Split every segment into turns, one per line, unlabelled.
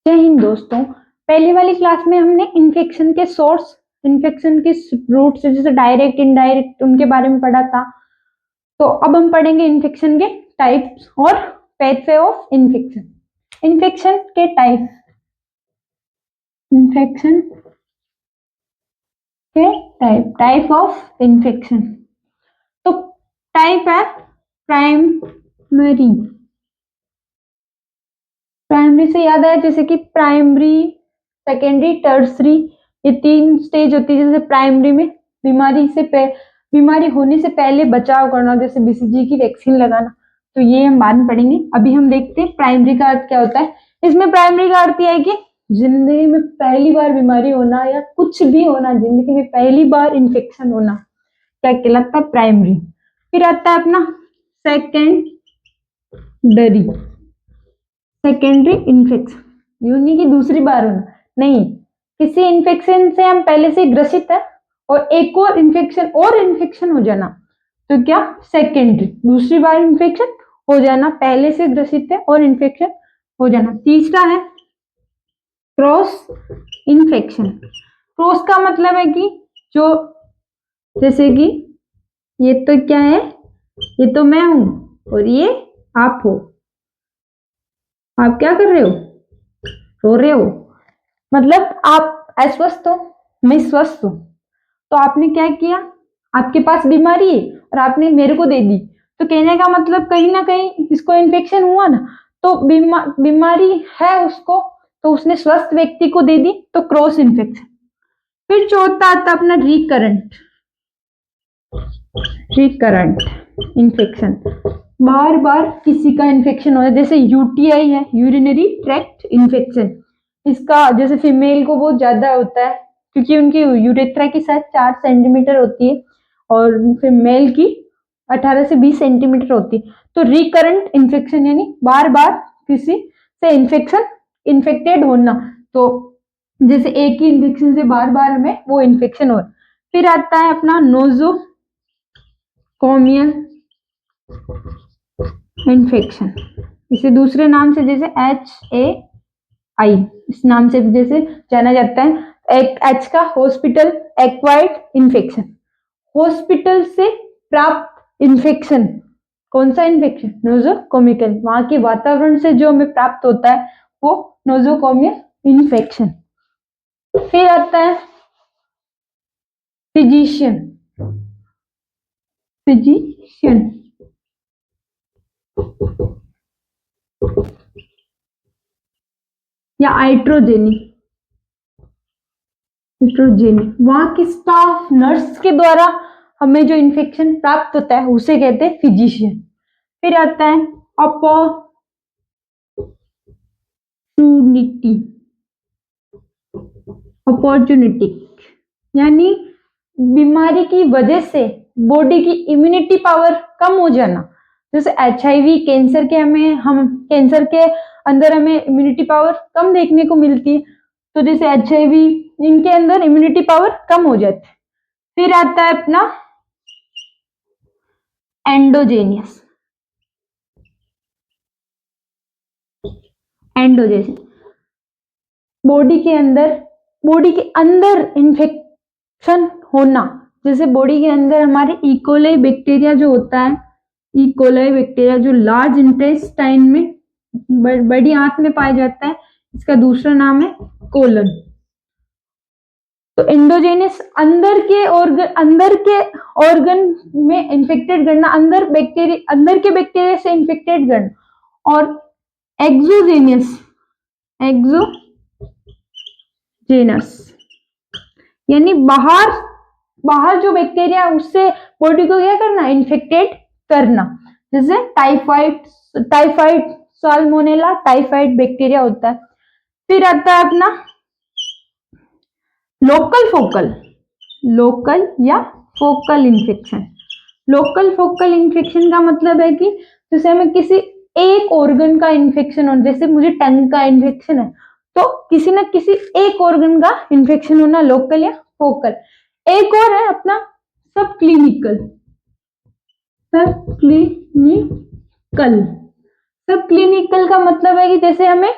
जय हिंद दोस्तों। पहली वाली क्लास में हमने इन्फेक्शन के सोर्स, इन्फेक्शन के रूट से जैसे डायरेक्ट इनडायरेक्ट उनके बारे में पढ़ा था। तो अब हम पढ़ेंगे इन्फेक्शन के टाइप्स और पैथवे ऑफ इन्फेक्शन। इन्फेक्शन के टाइप, इन्फेक्शन के टाइप ऑफ इन्फेक्शन। तो टाइप है प्राइमरी। प्राइमरी से याद आया जैसे कि प्राइमरी, सेकेंडरी, टर्सरी, ये तीन स्टेज होती है। जैसे प्राइमरी में बीमारी होने से पहले बचाव करना, जैसे बीसीजी की वैक्सीन लगाना, तो ये हम बाद में पढ़ेंगे। अभी हम देखते हैं प्राइमरी का अर्थ क्या होता है। इसमें प्राइमरी का अर्थ यह है कि जिंदगी में पहली बार बीमारी होना या कुछ भी होना, जिंदगी में पहली बार इन्फेक्शन होना, क्या कहलाता है? प्राइमरी। फिर आता है अपना सेकेंडरी इन्फेक्शन। यूं नहीं कि दूसरी बार होना, नहीं, किसी इन्फेक्शन से हम पहले से ग्रसित है और एक और इन्फेक्शन हो जाना, तो क्या? सेकेंडरी, दूसरी बार इन्फेक्शन हो जाना, पहले से ग्रसित है और इन्फेक्शन हो जाना। तीसरा है क्रॉस इन्फेक्शन। क्रॉस का मतलब है कि जो, जैसे कि ये तो क्या है, ये तो मैं हूं और ये आप हो। आप क्या कर रहे हो? रो रहे हो, मतलब आप अस्वस्थ हो, मैं स्वस्थ हूं। तो आपने क्या किया, आपके पास बीमारी है और आपने मेरे को दे दी, तो कहने का मतलब कहीं ना कहीं इसको इन्फेक्शन हुआ ना, तो बीमारी है उसको, तो उसने स्वस्थ व्यक्ति को दे दी, तो क्रॉस इन्फेक्शन। फिर चौथा आता अपना रिकरेंट इन्फेक्शन। बार बार किसी का इन्फेक्शन हो जाए, जैसे यूटीआई है, यूरिनरी ट्रैक्ट इन्फेक्शन। इसका जैसे फीमेल को बहुत ज्यादा होता है क्योंकि उनकी यूरेथ्रा की साइज 4 सेंटीमीटर होती है और फीमेल की 18 से 20 सेंटीमीटर होती है। तो रिकरेंट इन्फेक्शन यानी बार बार किसी से इन्फेक्टेड होना, तो जैसे एक ही इन्फेक्शन से बार बार हमें वो इन्फेक्शन हो। फिर आता है अपना नोजोकोमियल इन्फेक्शन, इसे दूसरे नाम से जैसे HAI, इस नाम से जैसे जाना जाता है। एक H का हॉस्पिटल एक्वायर्ड इन्फेक्शन, हॉस्पिटल से प्राप्त इन्फेक्शन। कौन सा इन्फेक्शन? नोजोकोमियल, वहां के वातावरण से जो हमें प्राप्त होता है वो नोजोकोमियल इन्फेक्शन। फिर आता है फिजिशियन या हाइड्रोजेनिक, वहां की स्टाफ नर्स के द्वारा हमें जो इन्फेक्शन प्राप्त होता है उसे कहते हैं फिजिशियन। फिर आता है अपॉर्चुनिटी, यानी बीमारी की वजह से बॉडी की इम्यूनिटी पावर कम हो जाना। जैसे HIV, कैंसर के अंदर हमें इम्यूनिटी पावर कम देखने को मिलती है, तो जैसे HIV, इनके अंदर इम्यूनिटी पावर कम हो जाती है। फिर आता है अपना एंडोजेनियस बॉडी के अंदर इन्फेक्शन होना, जैसे बॉडी के अंदर हमारे इकोलाई बैक्टीरिया जो होता है, इकोलाई बैक्टीरिया जो लार्ज इंटेस्टाइन में, बड़ी आंत में पाया जाता है, इसका दूसरा नाम है कोलन। तो एंडोजेनियस अंदर के ऑर्गन में इंफेक्टेड करना, अंदर के बैक्टीरिया से इंफेक्टेड करना। और एक्सोजेनियस यानी बाहर जो बैक्टीरिया, उससे बॉडी को क्या करना? इन्फेक्टेड करना। जैसे टाइफाइड साल्मोनेला टाइफाइड बैक्टीरिया होता है। फिर आता है अपना लोकल या focal infection. Local focal infection का मतलब है कि जैसे हमें किसी एक ऑर्गन का इन्फेक्शन हो, जैसे मुझे टंग का इन्फेक्शन है, तो किसी न किसी एक ऑर्गन का इन्फेक्शन होना लोकल या फोकल। एक और है अपना सब क्लिनिकल का मतलब है कि जैसे हमें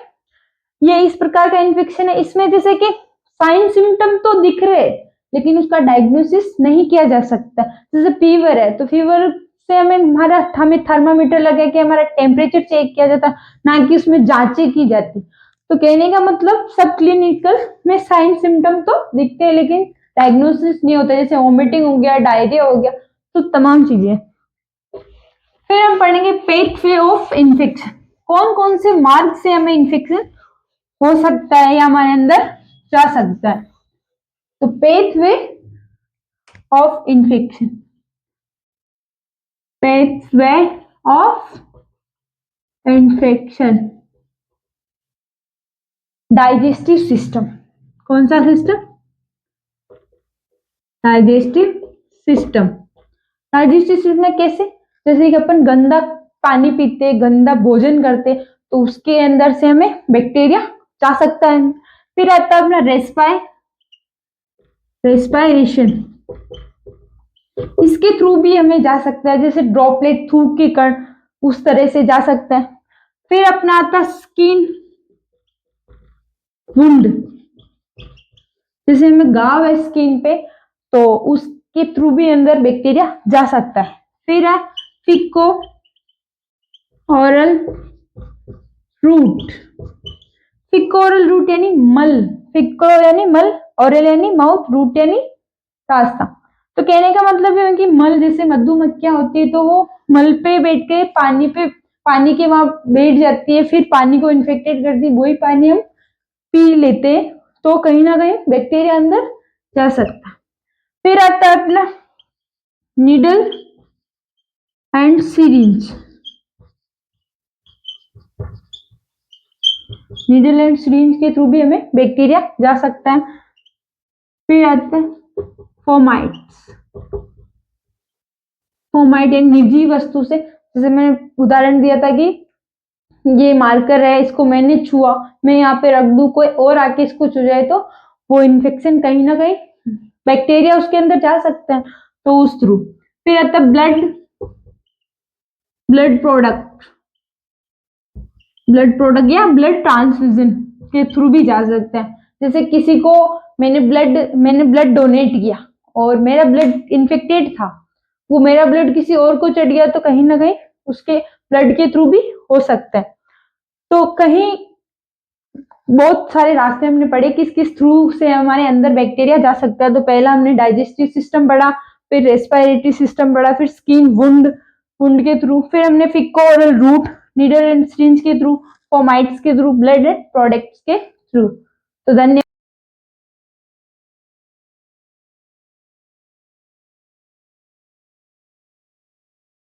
ये इस प्रकार का इन्फेक्शन है, इसमें जैसे कि साइन सिम्टम तो दिख रहे लेकिन उसका डायग्नोसिस नहीं किया जा सकता। जैसे फीवर है तो फीवर से हमें थर्मामीटर लगा के हमारा टेम्परेचर चेक किया जाता, ना कि उसमें जांचें की जाती। तो कहने का मतलब सब क्लिनिकल में साइन सिम्टम तो दिखते हैं लेकिन डायग्नोसिस नहीं होता, जैसे वोमिटिंग हो गया, डायरिया हो गया, तो तमाम चीजें। फिर हम पढ़ेंगे पेथवे ऑफ इन्फेक्शन, कौन कौन से मार्ग से हमें इन्फेक्शन हो सकता है या हमारे अंदर जा सकता है। तो pathway of infection, pathway of infection, digestive system, कौन सा system, digestive system. Digestive system कैसे, जैसे कि अपन गंदा पानी पीते, गंदा भोजन करते, तो उसके अंदर से हमें बैक्टीरिया जा सकता है। फिर आता है अपना रेस्पायरेशन, इसके थ्रू भी हमें जा सकता है, जैसे ड्रॉपलेट, थूक के कण, उस तरह से जा सकता है। फिर अपना आता स्किन वुंड, जैसे हमें घाव है स्किन पे तो उसके थ्रू भी अंदर बैक्टीरिया जा सकता है। फिर है Fico oral route, Fico oral route यानी मल, फिको यानी मल, ओरल यानी माउथ, रूट यानी रास्ता। तो कहने का मतलब ये है कि मल, जैसे मधुमक्खियां होती है तो वो मल पे बैठ के पानी के वहां बैठ जाती है, फिर पानी को इन्फेक्टेड करती है, वही पानी हम पी लेते हैं, तो कहीं ना कहीं बैक्टीरिया अंदर जा सकता है। फिर आता है अपना needle and syringe, needle and syringe के थ्रू भी हमें बैक्टीरिया जा सकता है। फिर आता है फोमाइट्स, फोमाइट यानी निर्जीव वस्तु से, जैसे मैंने उदाहरण दिया था कि ये मार्कर है, इसको मैंने छुआ, मैं यहाँ पे रख दूं, कोई और आके इसको छू जाए तो वो इन्फेक्शन कहीं ना कहीं बैक्टीरिया उसके अंदर जा सकता है, तो उस थ्रू। फिर आता है ब्लड प्रोडक्ट या ब्लड ट्रांसफ्यूजन के थ्रू भी जा सकता है। जैसे किसी को मैंने ब्लड डोनेट किया और मेरा ब्लड इन्फेक्टेड था, वो मेरा ब्लड किसी और को चढ़ गया, तो कहीं ना कहीं उसके ब्लड के थ्रू भी हो सकता है। तो कहीं बहुत सारे रास्ते हमने पढ़े किस किस थ्रू से हमारे अंदर बैक्टीरिया जा सकता है। तो पहला हमने डाइजेस्टिव सिस्टम पढ़ा, फिर रेस्पिरेटरी सिस्टम पढ़ा, फिर स्किन वुंड के थ्रू, फिर हमने Fico oral route, needle and syringe के थ्रू, फोमाइट्स के थ्रू, ब्लड एंड प्रोडक्ट्स के थ्रू। तो धन्यवाद।